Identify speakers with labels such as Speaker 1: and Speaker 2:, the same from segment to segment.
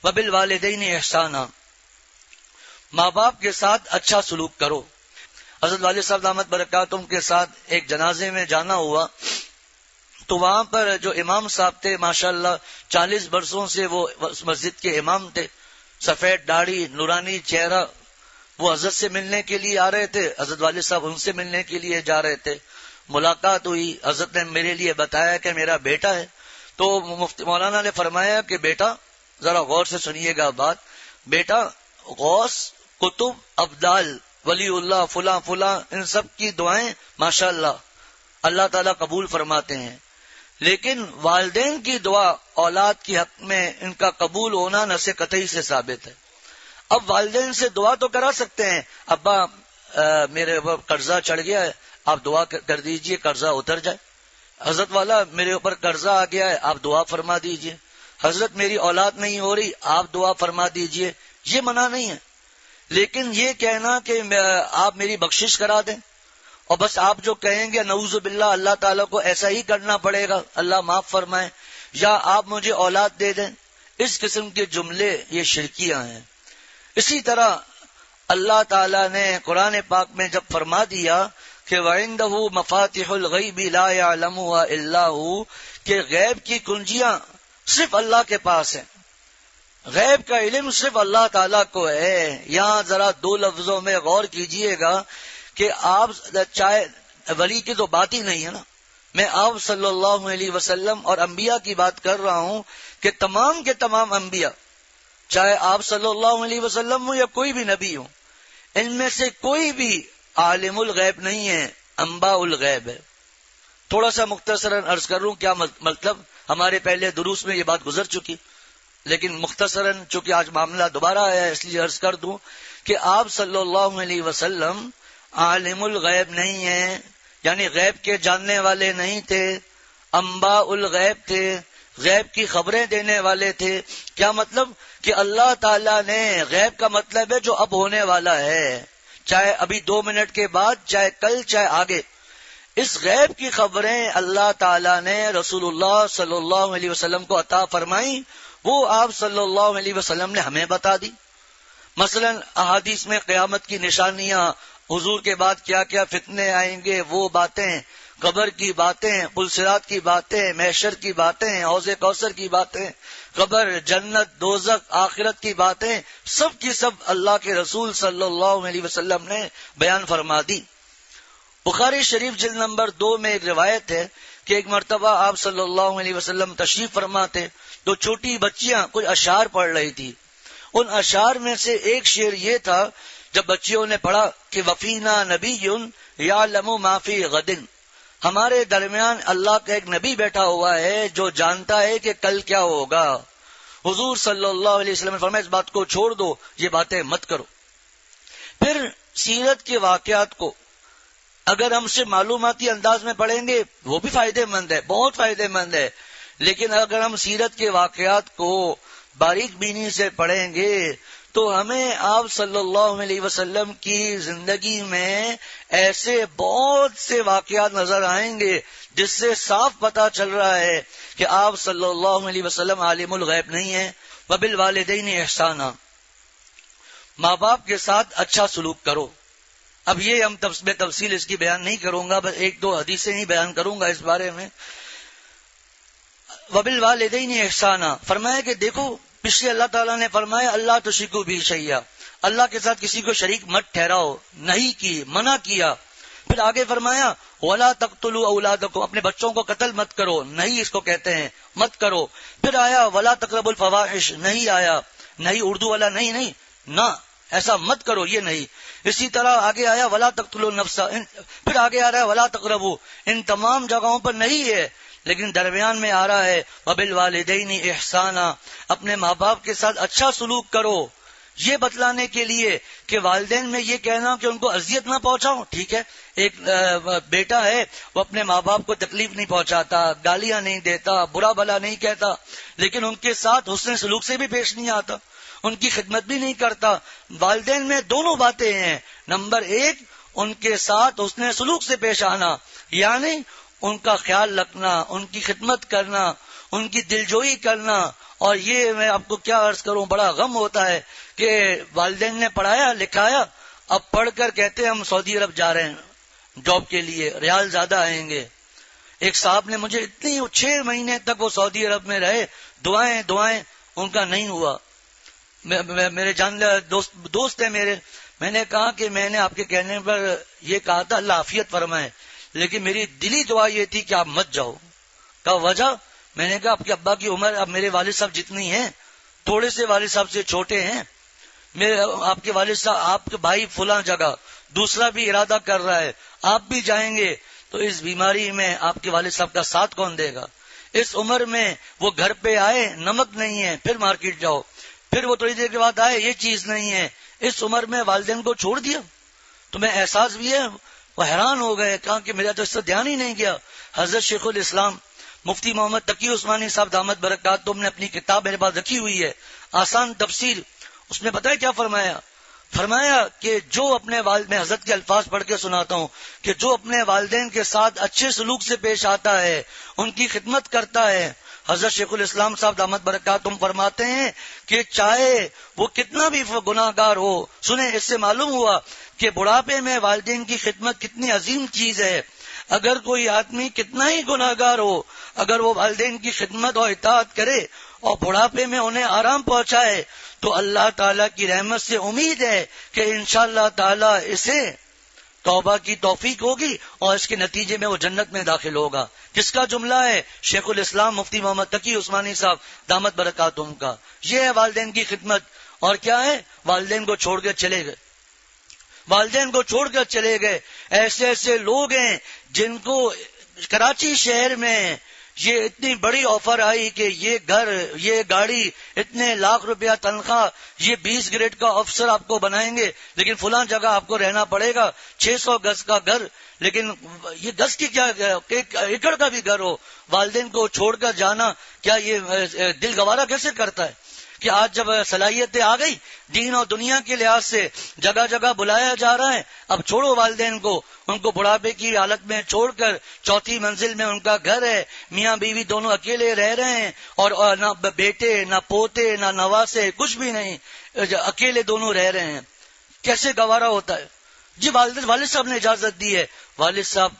Speaker 1: وبالوالدین احسانا، ماں باپ کے ساتھ اچھا سلوک کرو۔ حضرت والد صاحب دامت برکاتہم کے ساتھ ایک جنازے میں جانا ہوا تو وہاں پر جو امام صاحب تھے ماشاءاللہ 40 برسوں سے وہ مسجد کے امام تھے، سفید داڑھی، نورانی چہرہ، وہ حضرت سے ملنے کے لیے آ رہے تھے، حضرت والد صاحب ان سے ملنے کے لیے جا رہے تھے۔ ملاقات ہوئی، حضرت نے میرے لیے بتایا کہ میرا بیٹا ہے، تو مفتی مولانا نے فرمایا کہ بیٹا ذرا غور سے سنیے گا بات، بیٹا غوث، قطب، ابدال، ولی اللہ، فلاں فلاں، ان سب کی دعائیں ماشاءاللہ اللہ تعالیٰ قبول فرماتے ہیں، لیکن والدین کی دعا اولاد کی حق میں ان کا قبول ہونا نص قطعی سے ثابت ہے۔ اب والدین سے دعا تو کرا سکتے ہیں، ابا میرے اوپر قرضہ چڑھ گیا ہے، آپ دعا کر دیجئے قرضہ اتر جائے۔ حضرت والا میرے اوپر قرضہ آ گیا ہے، آپ دعا فرما دیجئے۔ حضرت میری اولاد نہیں ہو رہی، آپ دعا فرما دیجئے، یہ منع نہیں ہے، لیکن یہ کہنا کہ آپ میری بخشش کرا دیں اور بس آپ جو کہیں گے نعوذ باللہ اللہ تعالیٰ کو ایسا ہی کرنا پڑے گا، اللہ معاف فرمائے، یا آپ مجھے اولاد دے دیں، اس قسم کے جملے یہ شرکیاں ہیں۔ اسی طرح اللہ تعالیٰ نے قرآن پاک میں جب فرما دیا کہ وَعِندَهُ مَفَاتِحُ الْغَيْبِ لَا يَعْلَمُهَا إِلَّا هُ، کہ غیب کی کنجیاں صرف اللہ کے پاس ہیں، غیب کا علم صرف اللہ تعالیٰ کو ہے۔ یہاں ذرا دو لفظوں میں غور کیجئے گا کہ آپ چاہے ولی کی تو بات ہی نہیں ہے نا، میں آپ صلی اللہ علیہ وسلم اور انبیاء کی بات کر رہا ہوں کہ تمام کے تمام انبیاء، چاہے آپ صلی اللہ علیہ وسلم ہو یا کوئی بھی نبی ہو، ان میں سے کوئی بھی عالم الغیب نہیں ہے، انباء الغیب ہے۔ تھوڑا سا مختصراً عرض کر لوں کیا مطلب، ہمارے پہلے دروس میں یہ بات گزر چکی، لیکن مختصراً چونکہ آج معاملہ دوبارہ آیا ہے اس لیے عرض کر دوں کہ آپ صلی اللہ علیہ وسلم عالم الغیب نہیں ہیں، یعنی غیب کے جاننے والے نہیں تھے، انباء الغیب تھے، غیب کی خبریں دینے والے تھے۔ کیا مطلب کہ اللہ تعالیٰ نے غیب کا مطلب ہے جو اب ہونے والا ہے، چاہے ابھی 2 منٹ کے بعد، چاہے کل، چاہے آگے، اس غیب کی خبریں اللہ تعالیٰ نے رسول اللہ صلی اللہ علیہ وسلم کو عطا فرمائی، وہ آپ صلی اللہ علیہ وسلم نے ہمیں بتا دی۔ مثلا احادیث میں قیامت کی نشانیاں، حضور کے بعد کیا کیا فتنے آئیں گے، وہ باتیں، قبر کی باتیں، پلصراط کی باتیں، محشر کی باتیں، حوض کوثر کی باتیں، قبر، جنت، دوزخ، آخرت کی باتیں، سب کی سب اللہ کے رسول صلی اللہ علیہ وسلم نے بیان فرما دی۔ بخاری شریف جلد نمبر 2 میں ایک روایت ہے کہ ایک مرتبہ آپ صلی اللہ علیہ وسلم تشریف فرماتے تو چھوٹی بچیاں کچھ اشعار پڑھ رہی تھی، ان اشعار میں سے ایک شعر یہ تھا، جب بچیوں نے پڑھا کہ وفینا نبی یعلم ما فی غد، ہمارے درمیان اللہ کا ایک نبی بیٹھا ہوا ہے جو جانتا ہے کہ کل کیا ہوگا۔ حضور صلی اللہ علیہ وسلم نے فرمایا اس بات کو چھوڑ دو، یہ باتیں مت کرو۔ پھر سیرت کے واقعات کو اگر ہم سے معلوماتی انداز میں پڑھیں گے وہ بھی فائدہ مند ہے، بہت فائدہ مند ہے، لیکن اگر ہم سیرت کے واقعات کو باریک بینی سے پڑھیں گے تو ہمیں آپ صلی اللہ علیہ وسلم کی زندگی میں ایسے بہت سے واقعات نظر آئیں گے جس سے صاف پتہ چل رہا ہے کہ آپ صلی اللہ علیہ وسلم عالم الغیب نہیں ہیں۔ وبالوالدین احسانا، ماں باپ کے ساتھ اچھا سلوک کرو۔ اب یہ ہم میں تفصیل اس کی بیان نہیں کروں گا، بس 1-2 حدیثیں ہی بیان کروں گا اس بارے میں۔ وبالوالدین احسانا، فرمایا کہ دیکھو پچھلے اللہ تعالیٰ نے فرمایا اللہ تشرکوا بہ شیئا، اللہ کے ساتھ کسی کو شریک مت ٹھہراؤ، نہیں کی، منع کیا۔ پھر آگے فرمایا ولا تقتلوا اولادکم، اپنے بچوں کو قتل مت کرو، نہیں اس کو کہتے ہیں، مت کرو۔ پھر آیا ولا تقربوا الفواحش، نہیں آیا، نہیں اردو والا نہیں نہ ایسا مت کرو، یہ نہیں۔ اسی طرح آگے آیا ولا تقتلوا النفس، پھر آگے آ رہا ہے ولا تقربوا، ان تمام جگہوں پر نہیں ہے، لیکن درمیان میں آ رہا ہے وبالوالدین احسانا، اپنے ماں باپ کے ساتھ اچھا سلوک کرو، یہ بتلانے کے لیے کہ والدین میں یہ کہنا کہ ان کو اذیت نہ پہنچاؤ، ٹھیک ہے، ایک بیٹا ہے وہ اپنے ماں باپ کو تکلیف نہیں پہنچاتا، گالیاں نہیں دیتا، برا بھلا نہیں کہتا، لیکن ان کے ساتھ حسن سلوک سے بھی پیش نہیں آتا، ان کی خدمت بھی نہیں کرتا۔ والدین میں دونوں باتیں ہیں، نمبر 1 ان کے ساتھ حسن سلوک سے پیش آنا، یعنی ان کا خیال رکھنا، ان کی خدمت کرنا، ان کی دلجوئی کرنا، اور یہ میں آپ کو کیا عرض کروں، بڑا غم ہوتا ہے کہ والدین نے پڑھایا لکھایا، اب پڑھ کر کہتے ہیں ہم سعودی عرب جا رہے ہیں جاب کے لیے، ریال زیادہ آئیں گے۔ ایک صاحب نے مجھے اتنی 6 مہینے تک وہ سعودی عرب میں رہے، دعائیں دعائیں، ان کا نہیں ہوا۔ میرے جان دوست ہیں میرے، میں نے کہا کہ میں نے آپ کے کہنے پر یہ کہا تھا اللہ عافیت فرمائے، لیکن میری دلی دعا یہ تھی کہ آپ مت جاؤ۔ کا وجہ، میں نے کہا آپ کے ابا کی عمر اب میرے والد صاحب جتنی ہے، تھوڑے سے والد صاحب سے چھوٹے ہیں، آپ کے والد صاحب، آپ کے بھائی فلاں جگہ، دوسرا بھی ارادہ کر رہا ہے، آپ بھی جائیں گے تو اس بیماری میں آپ کے والد صاحب کا ساتھ کون دے گا؟ اس عمر میں وہ گھر پہ آئے، نمک نہیں ہے، پھر مارکیٹ جاؤ، پھر وہ تھوڑی دیر کے بعد آئے، یہ چیز نہیں ہے، اس عمر میں والدین کو چھوڑ دیا۔ تو میں احساس بھی ہے، وہ حیران ہو گئے، کہا کہ میرا تو اس سے دھیان ہی نہیں گیا۔ حضرت شیخ الاسلام مفتی محمد تقی عثمانی صاحب دامت برکاتہم نے اپنی کتاب میرے پاس رکھی ہوئی ہے، آسان تفسیر، اس میں پتہ ہے کیا فرمایا؟ فرمایا کہ جو اپنے میں حضرت کے الفاظ پڑھ کے سناتا ہوں کہ جو اپنے والدین کے ساتھ اچھے سلوک سے پیش آتا ہے، ان کی خدمت کرتا ہے، حضرت شیخ الاسلام صاحب دامت برکاتہم فرماتے ہیں کہ چاہے وہ کتنا بھی گناہ گار ہو، سنیں اس سے معلوم ہوا کہ بڑھاپے میں والدین کی خدمت کتنی عظیم چیز ہے۔ اگر کوئی آدمی کتنا ہی گناہ گار ہو، اگر وہ والدین کی خدمت اور اطاعت کرے اور بڑھاپے میں انہیں آرام پہنچائے تو اللہ تعالیٰ کی رحمت سے امید ہے کہ انشاءاللہ تعالیٰ اسے توبہ کی توفیق ہوگی اور اس کے نتیجے میں وہ جنت میں داخل ہوگا۔ کس کا جملہ ہے؟ شیخ الاسلام مفتی محمد تقی عثمانی صاحب دامت برکاتہم کا۔ یہ ہے والدین کی خدمت۔ اور کیا ہے؟ والدین کو چھوڑ کے چلے گئے، والدین کو چھوڑ کر چلے گئے۔ ایسے ایسے لوگ ہیں جن کو کراچی شہر میں یہ اتنی بڑی آفر آئی کہ یہ گھر، یہ گاڑی، اتنے لاکھ روپیہ تنخواہ، یہ 20 گریڈ کا افسر آپ کو بنائیں گے، لیکن فلاں جگہ آپ کو رہنا پڑے گا، 600 گز کا گھر، لیکن یہ گز کی کیا، ایکڑ کا بھی گھر ہو، والدین کو چھوڑ کر جانا، کیا یہ دل گوارا کیسے کرتا ہے؟ کہ آج جب صلاحیتیں آ گئی دین اور دنیا کے لحاظ سے، جگہ جگہ بلایا جا رہا ہے، اب چھوڑو والدین کو، ان کو بڑھاپے کی حالت میں چھوڑ کر 4تھی منزل میں ان کا گھر ہے، میاں بیوی دونوں اکیلے رہ رہے ہیں، اور نہ بیٹے نہ پوتے نہ نواسے، کچھ بھی نہیں، اکیلے دونوں رہ رہے ہیں۔ کیسے گوارا ہوتا ہے؟ جی والد صاحب نے اجازت دی ہے، والد صاحب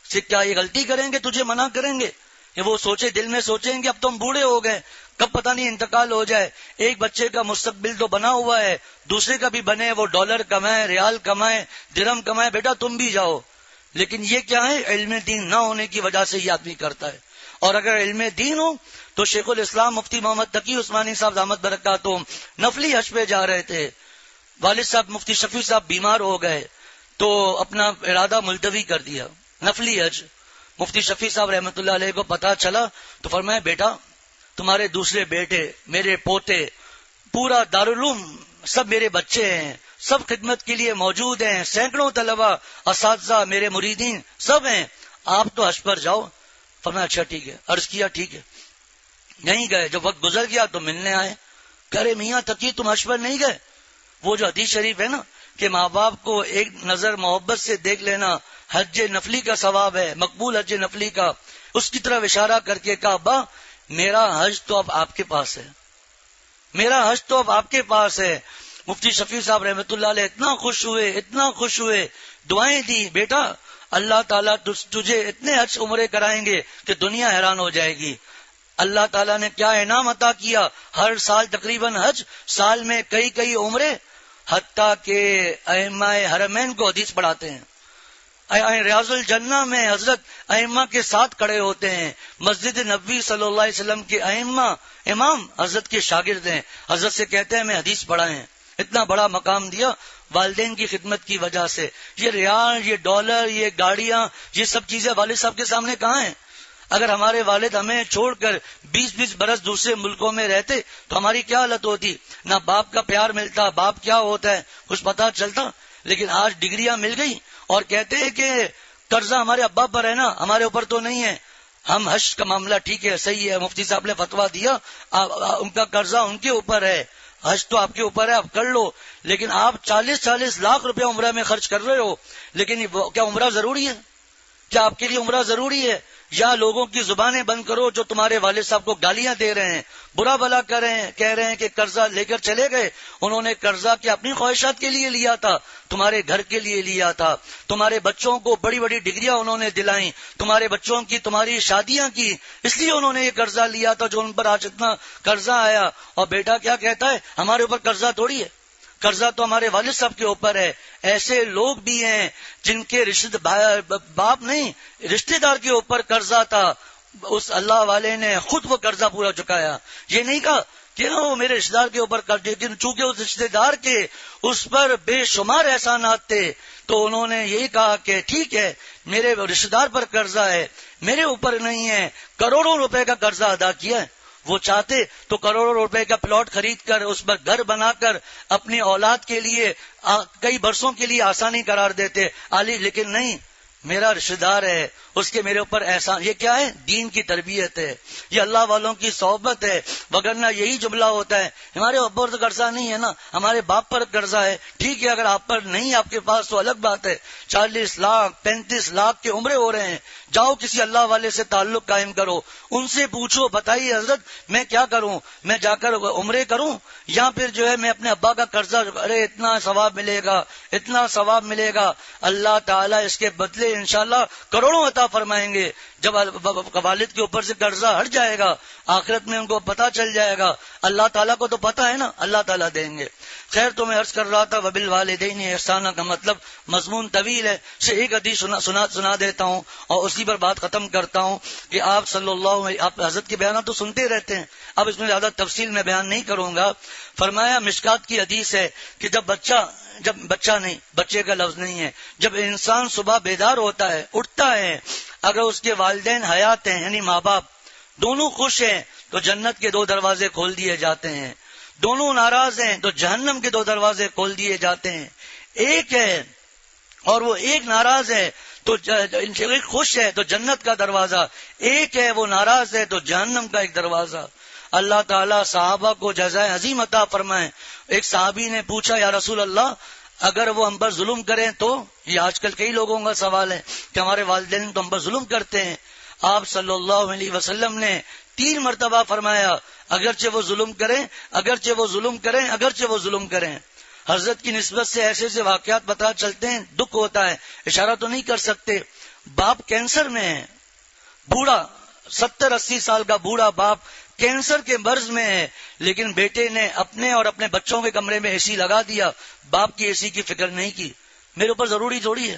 Speaker 1: سے کیا یہ غلطی کریں گے، تجھے منع کریں گے؟ کہ وہ سوچے، دل میں سوچیں گے اب تو ہم بوڑھے ہو گئے، کب پتہ نہیں انتقال ہو جائے، ایک بچے کا مستقبل تو بنا ہوا ہے، دوسرے کا بھی بنے، وہ ڈالر کمائے، ریال کمائے، درہم کمائے، بیٹا تم بھی جاؤ۔ لیکن یہ کیا ہے؟ علم دین نہ ہونے کی وجہ سے یہ آدمی کرتا ہے۔ اور اگر علم دین ہو تو شیخ الاسلام مفتی محمد تقی عثمانی صاحب دامت برکاتہم نفلی حج پہ جا رہے تھے، والد صاحب مفتی شفیع صاحب بیمار ہو گئے تو اپنا ارادہ ملتوی کر دیا، نفلی حج۔ مفتی شفیع صاحب رحمۃ اللہ علیہ کو پتا چلا تو فرمایا بیٹا تمہارے دوسرے بیٹے، میرے پوتے، پورا دارالعلوم سب میرے بچے ہیں، سب خدمت کے لیے موجود ہیں، سینکڑوں طلبہ، اساتذہ، میرے مریدین سب ہیں، آپ تو حج پر جاؤ۔ فرمایا اچھا ٹھیک ہے، عرض کیا ٹھیک ہے، نہیں گئے۔ جب وقت گزر گیا تو ملنے آئے، کہہ رہے میاں تقی تم حج پر نہیں گئے؟ وہ جو حدیث شریف ہے نا کہ ماں باپ کو ایک نظر محبت سے دیکھ لینا حج نفلی کا ثواب ہے، مقبول حج نفلی کا، اس کی طرف اشارہ کر کے کہا ابا میرا حج تو اب آپ کے پاس ہے، میرا حج تو اب آپ کے پاس ہے۔ مفتی شفیع صاحب رحمۃ اللہ علیہ اتنا خوش ہوئے، اتنا خوش ہوئے، دعائیں دی، بیٹا اللہ تعالیٰ تجھے اتنے حج عمرے کرائیں گے کہ دنیا حیران ہو جائے گی۔ اللہ تعالیٰ نے کیا انعام عطا کیا، ہر سال تقریباً حج، سال میں کئی کئی عمرے، حتیٰ کہ ائمہ حرمین کو حدیث پڑھاتے ہیں۔ ریاض الجنہ میں حضرت ائمہ کے ساتھ کھڑے ہوتے ہیں، مسجد نبوی صلی اللہ علیہ وسلم کے ائمہ امام حضرت کے شاگرد ہیں، حضرت سے کہتے ہیں ہمیں حدیث پڑھائیں۔ اتنا بڑا مقام دیا والدین کی خدمت کی وجہ سے۔ یہ ریال، یہ ڈالر، یہ گاڑیاں، یہ سب چیزیں والد صاحب کے سامنے کہاں ہیں؟ اگر ہمارے والد ہمیں چھوڑ کر 20-20 برس دوسرے ملکوں میں رہتے تو ہماری کیا حالت ہوتی؟ نہ باپ کا پیار ملتا، باپ کیا ہوتا ہے کچھ پتا چلتا۔ لیکن آج ڈگریاں مل گئی اور کہتے ہیں کہ قرضہ ہمارے ابا پر ہے نا، ہمارے اوپر تو نہیں ہے، ہم حج کا معاملہ ٹھیک ہے، صحیح ہے، مفتی صاحب نے فتویٰ دیا، ان کا قرضہ ان کے اوپر ہے، حج تو آپ کے اوپر ہے، آپ کر لو۔ لیکن آپ 40-40 لاکھ روپے عمرہ میں خرچ کر رہے ہو، لیکن کیا عمرہ ضروری ہے؟ کیا آپ کے لیے عمرہ ضروری ہے؟ یا لوگوں کی زبانیں بند کرو جو تمہارے والد صاحب کو گالیاں دے رہے ہیں، برا بھلا کر رہے ہیں، کہہ رہے ہیں کہ قرضہ لے کر چلے گئے، انہوں نے قرضہ کہ اپنی خواہشات کے لیے لیا تھا، تمہارے گھر کے لیے لیا تھا، تمہارے بچوں کو بڑی بڑی ڈگریاں انہوں نے دلائیں، تمہارے بچوں کی تمہاری شادیاں کی، اس لیے انہوں نے یہ قرضہ لیا تھا جو ان پر آج اتنا قرضہ آیا۔ اور بیٹا کیا کہتا ہے، ہمارے اوپر قرضہ تھوڑی ہے، قرضہ تو ہمارے والد صاحب کے اوپر ہے۔ ایسے لوگ بھی ہیں جن کے باپ نہیں، رشتہ دار کے اوپر قرضہ تھا، اس اللہ والے نے خود وہ قرضہ پورا چکایا۔ یہ نہیں کہا کہ وہ میرے رشتہ دار کے اوپر قرض، لیکن چونکہ اس رشتہ دار کے اس پر بے شمار احسانات تھے تو انہوں نے یہی کہا کہ ٹھیک ہے میرے رشتہ دار پر قرضہ ہے، میرے اوپر نہیں ہے، کروڑوں روپے کا قرضہ ادا کیا ہے۔ وہ چاہتے تو کروڑوں روپے کا پلاٹ خرید کر اس پر گھر بنا کر اپنی اولاد کے لیے کئی برسوں کے لیے آسانی قرار دیتے علی، لیکن نہیں، میرا رشتہ دار ہے، اس کے میرے اوپر احسان۔ یہ کیا ہے؟ دین کی تربیت ہے، یہ اللہ والوں کی صحبت ہے، وگرنہ یہی جملہ ہوتا ہے ہمارے ابا پر قرضہ نہیں ہے نا، ہمارے باپ پر قرضہ ہے۔ ٹھیک ہے، اگر آپ پر نہیں، آپ کے پاس تو الگ بات ہے۔ 40 لاکھ 35 لاکھ کے عمرے ہو رہے ہیں، جاؤ کسی اللہ والے سے تعلق قائم کرو، ان سے پوچھو، بتائیے حضرت میں کیا کروں، میں جا کر عمرے کروں یا پھر جو ہے میں اپنے ابا کا قرضہ، ارے اتنا ثواب ملے گا، اتنا ثواب ملے گا، اللہ تعالیٰ اس کے بدلے انشاءاللہ کروڑوں عطا فرمائیں گے۔ جب والد کے اوپر سے قرضہ ہٹ جائے گا، آخرت میں ان کو پتا چل جائے گا، اللہ تعالیٰ کو تو پتا ہے نا، اللہ تعالیٰ دیں گے۔ خیر، تو میں عرض کر رہا تھا وبالوالدین احسانا کا مطلب مضمون طویل ہے، سے ایک حدیث سنا دیتا ہوں اور اسی پر بات ختم کرتا ہوں کہ آپ صلی اللہ علیہ، آپ حضرت کے بیانات تو سنتے رہتے ہیں، اب اس میں زیادہ تفصیل میں بیان نہیں کروں گا۔ فرمایا مشکات کی حدیث ہے کہ جب بچہ نہیں، بچے کا لفظ نہیں ہے، جب انسان صبح بیدار ہوتا ہے، اٹھتا ہے، اگر اس کے والدین حیات ہیں یعنی ماں باپ دونوں خوش ہیں تو جنت کے 2 دروازے کھول دیے جاتے ہیں، دونوں ناراض ہیں تو جہنم کے 2 دروازے کھول دیے جاتے ہیں۔ ایک ہے اور وہ ایک ناراض ہے تو ایک خوش ہے تو جنت کا دروازہ، ایک ہے وہ ناراض ہے تو جہنم کا ایک دروازہ۔ اللہ تعالیٰ صحابہ کو جزائے عظیم عطا فرمائے۔ ایک صحابی نے پوچھا یا رسول اللہ اگر وہ ہم پر ظلم کریں تو؟ یہ آج کل کئی لوگوں کا سوال ہے کہ ہمارے والدین تو ہم پر ظلم کرتے ہیں۔ آپ صلی اللہ علیہ وسلم نے 3 مرتبہ فرمایا اگرچہ وہ ظلم کریں، اگرچہ وہ ظلم کریں، اگرچہ وہ ظلم کریں۔ حضرت کی نسبت سے ایسے واقعات پتہ چلتے ہیں، دکھ ہوتا ہے، اشارہ تو نہیں کر سکتے۔ باپ کینسر میں ہے، بوڑھا 70-80 سال کا بوڑھا باپ کینسر کے مرض میں ہے، لیکن بیٹے نے اپنے اور اپنے بچوں کے کمرے میں اے سی لگا دیا، باپ کی اے سی کی فکر نہیں کی، میرے اوپر ضروری تھوڑی ہے۔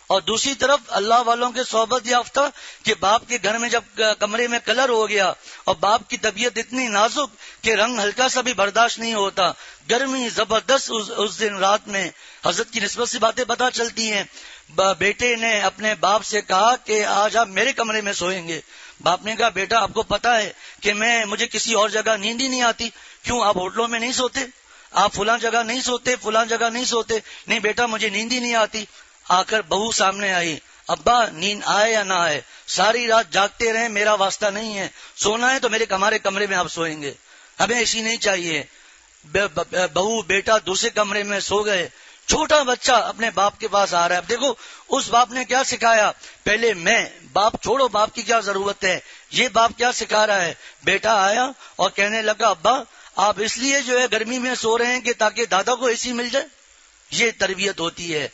Speaker 1: اور دوسری طرف اللہ والوں کے صحبت یافتہ کہ باپ کے گھر میں جب کمرے میں کلر ہو گیا اور باپ کی طبیعت اتنی نازک کہ رنگ ہلکا سا بھی برداشت نہیں ہوتا، گرمی زبردست اس دن رات میں، حضرت کی نسبت سے باتیں پتہ چلتی ہیں۔ بیٹے نے اپنے باپ سے کہا کہ آج آپ میرے کمرے میں سوئیں گے۔ باپ نے کہا بیٹا آپ کو پتا ہے کہ مجھے کسی اور جگہ نیند ہی نہیں آتی، کیوں آپ ہوٹلوں میں نہیں سوتے، آپ فلاں جگہ نہیں سوتے، فلاں جگہ نہیں سوتے؟ نہیں بیٹا مجھے نیند ہی نہیں آتی۔ آ کر بہو سامنے آئی، ابا نیند آئے یا نہ آئے ساری رات جاگتے رہیں، میرا واسطہ نہیں ہے، سونا ہے تو ہمارے کمرے میں آپ سوئیں گے، ہمیں ایسی نہیں چاہیے۔ بہو بیٹا دوسرے کمرے میں سو گئے۔ چھوٹا بچہ اپنے باپ کے پاس آ رہا ہے۔ اب دیکھو اس باپ نے کیا سکھایا، پہلے میں، باپ چھوڑو، باپ کی کیا ضرورت ہے، یہ باپ کیا سکھا رہا ہے۔ بیٹا آیا اور کہنے لگا ابا آپ اس لیے جو ہے گرمی میں سو رہے ہیں کہ تاکہ دادا کو اے سی مل جائے، یہ تربیت ہوتی ہے۔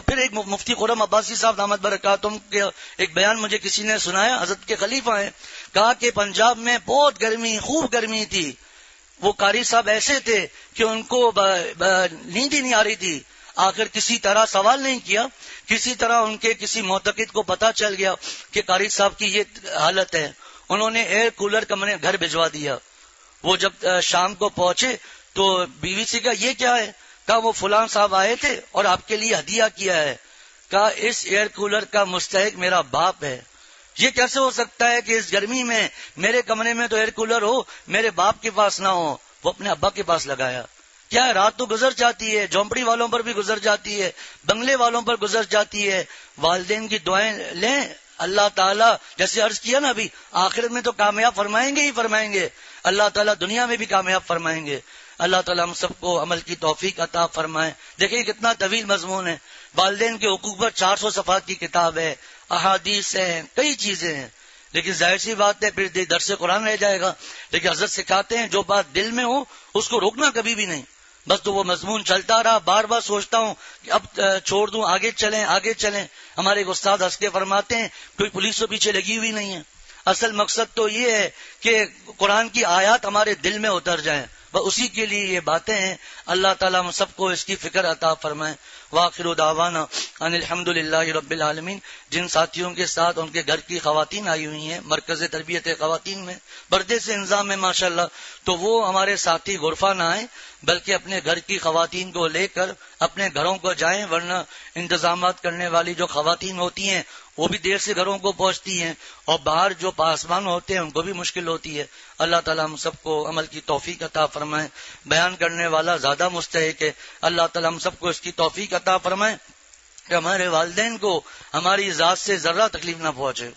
Speaker 1: پھر ایک مفتی خرم عباسی صاحب دامت برکاتہم کے ایک بیان مجھے کسی نے سنایا، حضرت کے خلیفہ ہیں، کہا کہ پنجاب میں بہت گرمی، خوب گرمی تھی، وہ قاری صاحب ایسے تھے کہ ان کو نیند ہی نہیں آ رہی تھی، آخر کسی طرح سوال نہیں کیا، کسی طرح ان کے کسی معتقد کو پتا چل گیا کہ قاری صاحب کی یہ حالت ہے، انہوں نے ایئر کولر کمرے گھر بھجوا دیا۔ وہ جب شام کو پہنچے تو بیوی سے کہا یہ کیا ہے، کہا وہ فلاں صاحب آئے تھے اور آپ کے لیے ہدیہ کیا ہے، کہا اس ایئر کولر کا مستحق میرا باپ ہے، یہ کیسے ہو سکتا ہے کہ اس گرمی میں میرے کمرے میں تو ایئر کولر ہو، میرے باپ کے پاس نہ ہو۔ وہ اپنے ابا کے پاس لگایا، کیا ہے رات تو گزر جاتی ہے، جھونپڑی والوں پر بھی گزر جاتی ہے، بنگلے والوں پر گزر جاتی ہے، والدین کی دعائیں لیں، اللہ تعالیٰ جیسے عرض کیا نا ابھی، آخرت میں تو کامیاب فرمائیں گے ہی فرمائیں گے، اللہ تعالیٰ دنیا میں بھی کامیاب فرمائیں گے۔ اللہ تعالیٰ ہم سب کو عمل کی توفیق عطا فرمائے۔ دیکھیں کتنا طویل مضمون ہے، والدین کے حقوق پر 400 صفحات کی کتاب ہے، احادیث ہیں، کئی چیزیں ہیں، لیکن ظاہر سی بات ہے پھر درس قرآن رہ جائے گا. لیکن حضرت سکھاتے ہیں جو بات دل میں ہو اس کو روکنا کبھی بھی نہیں. بس تو وہ مضمون چلتا رہا، بار بار سوچتا ہوں کہ اب چھوڑ دوں، آگے چلیں آگے چلیں. ہمارے ایک استاد ہنس کے فرماتے ہیں کوئی پولیس تو پیچھے لگی ہوئی نہیں ہے. اصل مقصد تو یہ ہے کہ قرآن کی آیات ہمارے دل میں اتر جائیں، بس اسی کے لیے یہ باتیں ہیں. اللہ تعالیٰ ہم سب کو اس کی فکر عطا فرمائے. وآخر دعوانا ان الحمدللہ رب العالمین. جن ساتھیوں کے ساتھ ان کے گھر کی خواتین آئی ہوئی ہیں مرکز تربیت خواتین میں پردے سے انضام ہے ماشاءاللہ، تو وہ ہمارے ساتھی غرفہ نہ آئیں بلکہ اپنے گھر کی خواتین کو لے کر اپنے گھروں کو جائیں، ورنہ انتظامات کرنے والی جو خواتین ہوتی ہیں وہ بھی دیر سے گھروں کو پہنچتی ہیں، اور باہر جو پاسبان ہوتے ہیں ان کو بھی مشکل ہوتی ہے. اللہ تعالیٰ ہم سب کو عمل کی توفیق عطا فرمائے. بیان کرنے والا زیادہ مستحق ہے، اللہ تعالیٰ ہم سب کو اس کی توفیق عطا فرمائے کہ ہمارے والدین کو ہماری ذات سے ذرہ تکلیف نہ پہنچے.